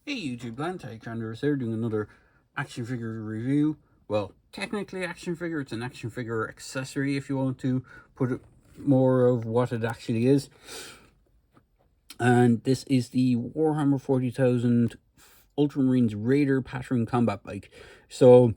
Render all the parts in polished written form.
Hey YouTube land, Andrews here doing another action figure review. Well, technically action figure, it's an action figure accessory if you want to put it more of what it actually is. And this is the Warhammer 40,000 Ultramarines Raider Pattern Combat Bike. So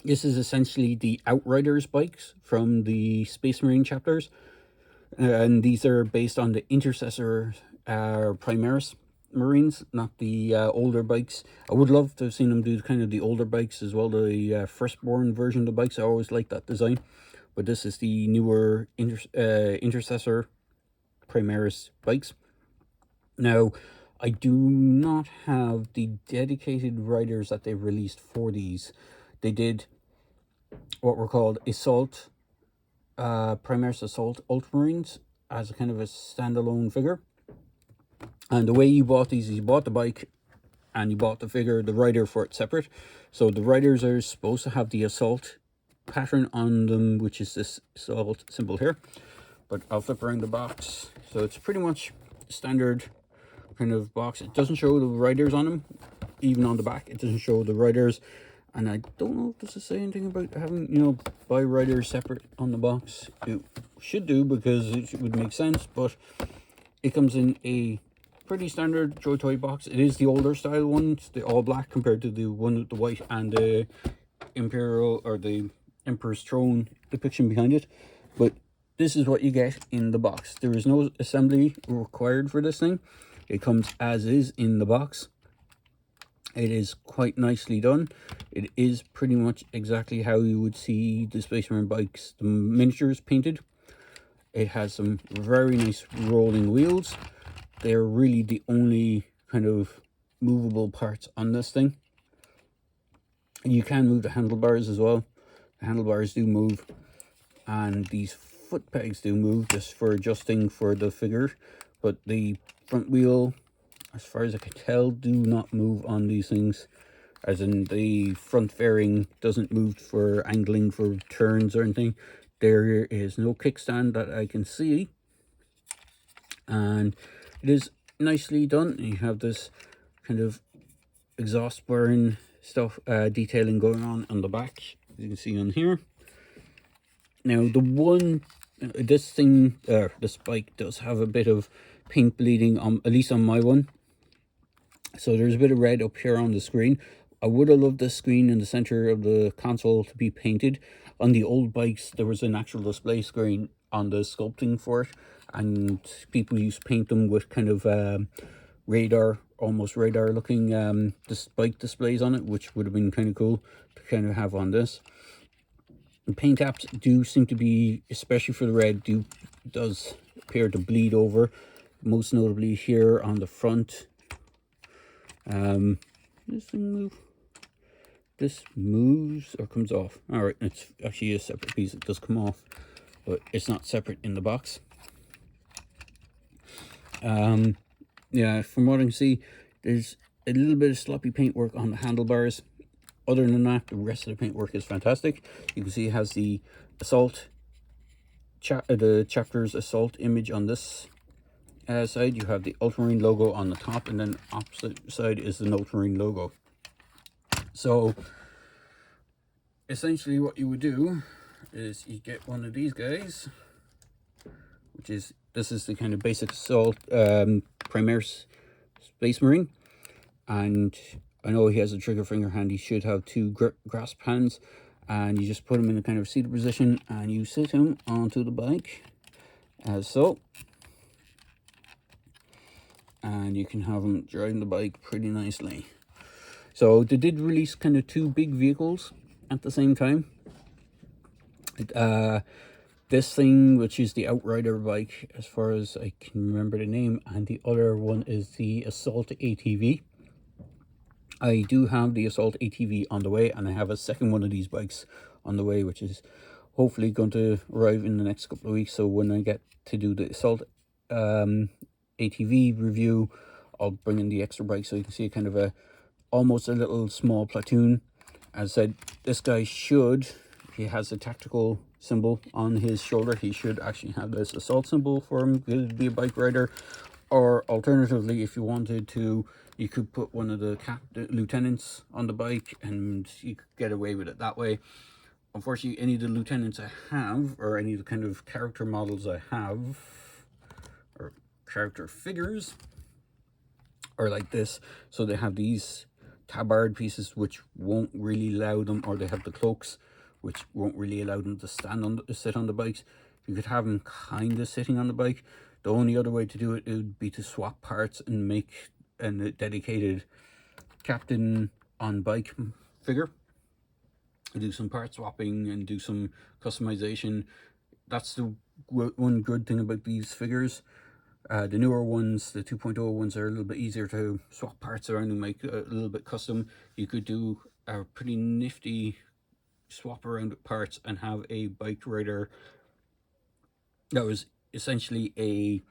this is essentially the Outriders bikes from the Space Marine chapters. And these are based on the Intercessor Primaris Marines, not the older bikes. I would love to have seen them do kind of the older bikes as well, the firstborn version of the bikes. I always like that design. But this is the newer Intercessor Primaris bikes. Now, I do not have the dedicated riders that they released for these. They did what were called Assault, Primaris Assault Ultramarines as a kind of a standalone figure. And the way you bought these is you bought the bike and you bought the figure, the rider for it separate. So the riders are supposed to have the assault pattern on them, which is this assault symbol here. But I'll flip around the box. So it's pretty much standard kind of box. It doesn't show the riders on them, even on the back. It doesn't show the riders. And I don't know if this is saying anything about having, buy riders separate on the box. It should do because it would make sense, but it comes in a pretty standard Joy Toy box. It is the older style one, it's the all black compared to the one with the white and the Imperial or the Emperor's Throne depiction behind it. But this is what you get in the box. There is no assembly required for this thing. It comes as is in the box. It is quite nicely done. It is pretty much exactly how you would see the Space Marine bikes, the miniatures painted. It has some very nice rolling wheels. They're really the only kind of movable parts on this thing. You can move the handlebars as well. The handlebars do move, and these foot pegs do move just for adjusting for the figure, but the front wheel, as far as I can tell, do not move on these things, as in the front fairing doesn't move for angling for turns or anything. There is no kickstand that I can see, and it is nicely done. You have this kind of exhaust burn stuff detailing going on the back, as you can see on here. Now this bike does have a bit of paint bleeding on, at least on my one. So there's a bit of red up here on the screen. I would have loved this screen in the center of the console to be painted. On the old bikes, there was an actual display screen on the sculpting for it, and people used to paint them with kind of almost radar looking bike displays on it, which would have been kind of cool to kind of have on this. The paint apps do seem to be, especially for the red, does appear to bleed over, most notably here on the front. This thing move? This moves or comes off. All right, it's actually a separate piece. It does come off, but it's not separate in the box. Yeah, from what I can see, there's a little bit of sloppy paintwork on the handlebars. Other than that, the rest of the paintwork is fantastic. You can see it has the assault, the chapter's assault image on this side. You have the Ultramarine logo on the top, and then opposite side is the Ultramarine logo. So essentially what you would do is you get one of these guys, which is, this is the kind of basic assault Primaris Space Marine, and I know he has a trigger finger hand. He should have two grasp hands, and you just put him in a kind of seated position and you sit him onto the bike as so, and you can have him driving the bike pretty nicely. So they did release kind of two big vehicles at the same time. This thing, which is the Outrider bike, as far as I can remember the name, and the other one is the Assault ATV. I do have the Assault ATV on the way, and I have a second one of these bikes on the way, which is hopefully going to arrive in the next couple of weeks. So when I get to do the Assault ATV review, I'll bring in the extra bike so you can see kind of almost a little small platoon. As I said, this guy he has a tactical symbol on his shoulder. He should actually have this assault symbol for him. He'll be a bike rider. Or alternatively, if you wanted to, you could put one of the lieutenants on the bike and you could get away with it that way. Unfortunately, any of the lieutenants I have, or any of the kind of character models I have, or character figures, are like this. So they have these tabard pieces which won't really allow them, or they have the cloaks which won't really allow them to sit on the bikes. You could have them kind of sitting on the bike. The only other way to do it would be to swap parts and make a dedicated captain on bike figure. Do some part swapping and do some customization. That's the one good thing about these figures. The newer ones, the 2.0 ones, are a little bit easier to swap parts around and make a little bit custom. You could do a pretty nifty swap around with parts and have a bike rider that was essentially a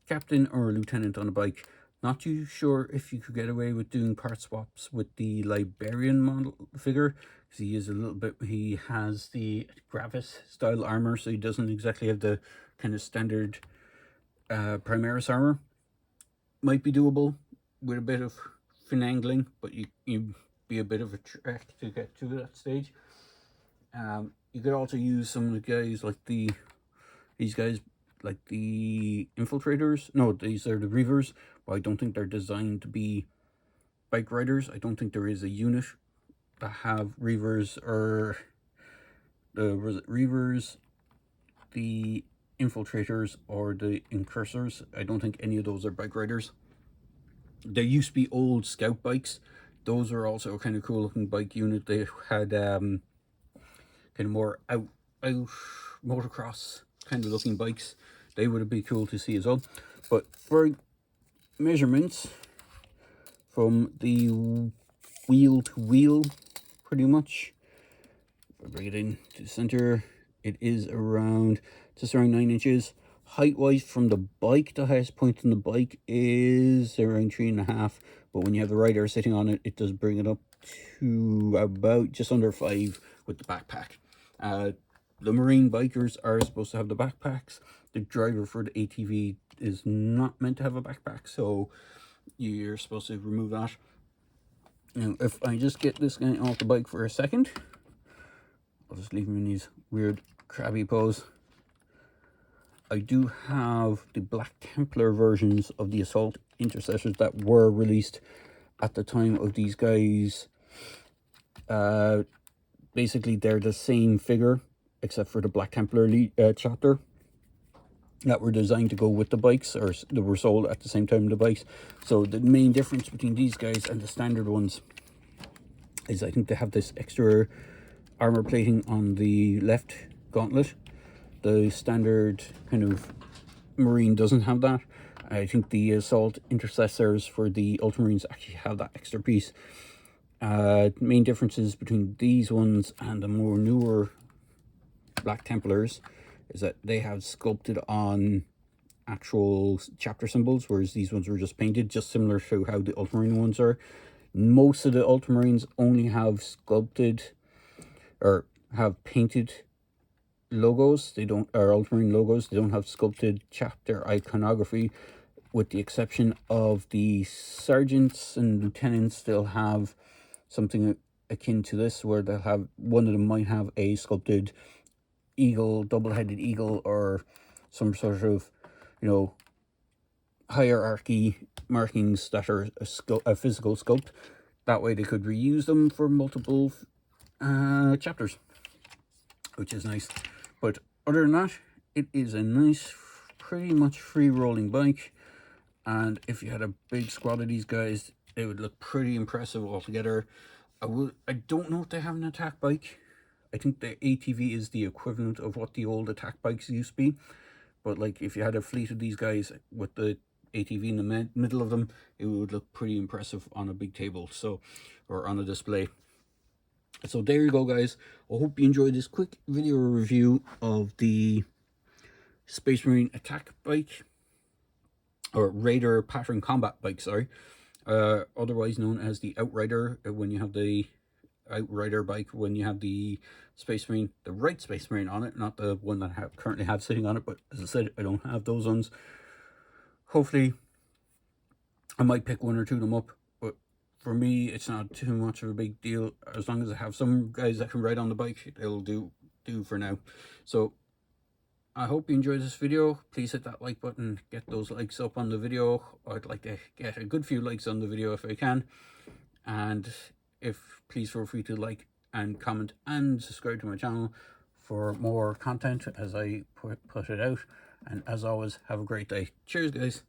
captain or a lieutenant on a bike. Not too sure if you could get away with doing part swaps with the Liberian model figure, because he is a little bit, he has the Gravis style armor, so he doesn't exactly have the kind of standard Primaris armor. Might be doable with a bit of finagling, but you'd be a bit of a trek to get to that stage. You could also use some of the guys like these guys like the infiltrators. No, these are the reavers, but I don't think they're designed to be bike riders. I don't think there is a unit that have reavers, or the reavers, the infiltrators, or the incursors. I don't think any of those are bike riders. There used to be old scout bikes. Those are also a kind of cool looking bike unit. They had kind of more out motocross kind of looking bikes. They would be cool to see as well. But for measurements, from the wheel to wheel, pretty much, if I bring it in to the center, it is around just around 9 inches. Height wise, from the bike, the highest point on the bike is around 3.5, but when you have the rider sitting on it, it does bring it up to about just under 5 with the backpack. The marine bikers are supposed to have the backpacks. The driver for the ATV is not meant to have a backpack, so you're supposed to remove that. Now, if I just get this guy off the bike for a second, I'll just leave him in his weird crabby pose. I do have the Black Templar versions of the Assault Intercessors that were released at the time of these guys. Basically, they're the same figure, except for the Black Templar chapter, that were designed to go with the bikes, or that were sold at the same time the bikes. So the main difference between these guys and the standard ones is I think they have this extra armor plating on the left gauntlet. The standard kind of marine doesn't have that. I think the Assault Intercessors for the Ultramarines actually have that extra piece. Main differences between these ones and the more newer Black Templars is that they have sculpted on actual chapter symbols, whereas these ones were just painted, just similar to how the Ultramarine ones are. Most of the Ultramarines only have sculpted or have painted logos. They don't, or Ultramarine logos. They don't have sculpted chapter iconography, with the exception of the sergeants and lieutenants. They'll have something akin to this, where they'll have, one of them might have a sculpted eagle, double-headed eagle, or some sort of, you know, hierarchy markings that are a physical sculpt. That way they could reuse them for multiple chapters, which is nice. But other than that, it is a nice, pretty much free rolling bike. And if you had a big squad of these guys, it would look pretty impressive altogether. I don't know if they have an attack bike. I think the ATV is the equivalent of what the old attack bikes used to be. But like, if you had a fleet of these guys with the ATV in the middle of them, it would look pretty impressive on a big table, so, or on a display. So there you go, guys. I hope you enjoyed this quick video review of the Space Marine attack bike, or Raider pattern combat bike, sorry, otherwise known as the Outrider. When you have the Outrider bike, when you have the Space Marine, the right Space Marine on it, not the one that I currently have sitting on it, but as I said, I don't have those ones. Hopefully I might pick one or two of them up, but for me, it's not too much of a big deal. As long as I have some guys that can ride on the bike, it'll do for now. So I hope you enjoyed this video. Please hit that like button, get those likes up on the video. I'd like to get a good few likes on the video if I can. And please feel free to like and comment and subscribe to my channel for more content as I put it out. And as always, have a great day. Cheers, guys.